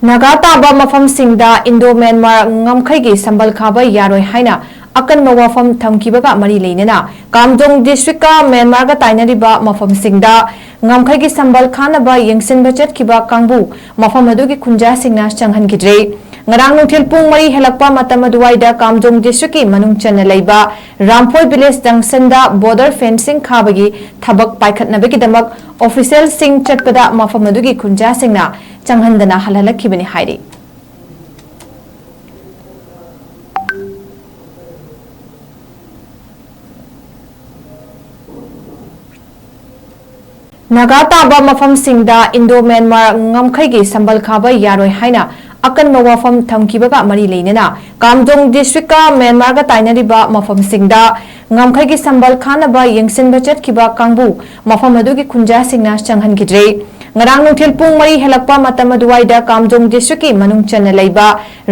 नागा ताबा मफमसिंगदा Indo Myanmar ngamkhaigi sambal khaba yaroi haina akanba wafam thamkibaga mari leinena kamjong district ka Myanmar ga tainariba mafamsingda ngamkhaigi sambal khanaba yengsinba chatkiba kangbu mafam adugi khunja singna changhangidre ngarang nungthil pung mari helakpa matam aduwaida kamjong district ki manung chana leiba Rampoi village dangsanda border fencing khabagi thabak paikhatnabagi damak official sing chatpada mafam adugi khunja singna chanhandana halalakibani hairi Naga ताबा मफमसिंगदा Indo Myanmar ngamkhaigi sambal khaba yaroi haina akanba wafam thamkibaga mari leinena kamjong district ka Myanmar ga tainariba mafamsingda ngamkhaigi sambal khanaba yengsinba chatkiba kangbu mafam adugi khunja singna changhangidre ngarang nungthil pung mari helakpa matam aduwaida kamjong district ki manung chana leiba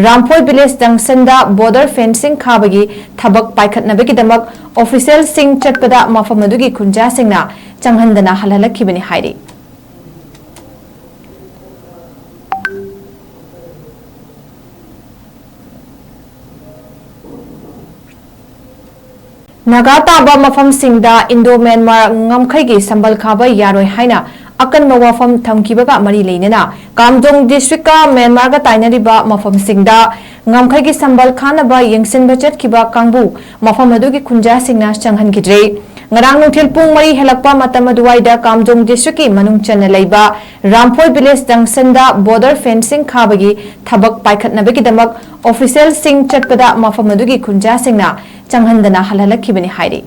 Rampoi village dangsanda border fencing khabagi thabak paikhatnabagi damak official sing chatpada mafam adugi khunja singna chanhandana halalakibani hairi Naga ताबा मफमसिंगदा Indo Myanmar ngamkhaigi sambal khaba yaroi haina akanba wafam thamkibaga mari leinena kamjong district ka Myanmar ga tainariba mafamsingda ngamkhaigi sambal khanaba yengsinba chatkiba kangbu mafam adugi khunja singna changhangidre ngarang nungthil pung mari helakpa matam aduwaida kamjong district ki manung chana leiba Rampoi village dangsanda border fencing khabagi thabak paikhatnabagi damak official sing chatpada mafam adugi khunja singna chanhandana halalakibani hairi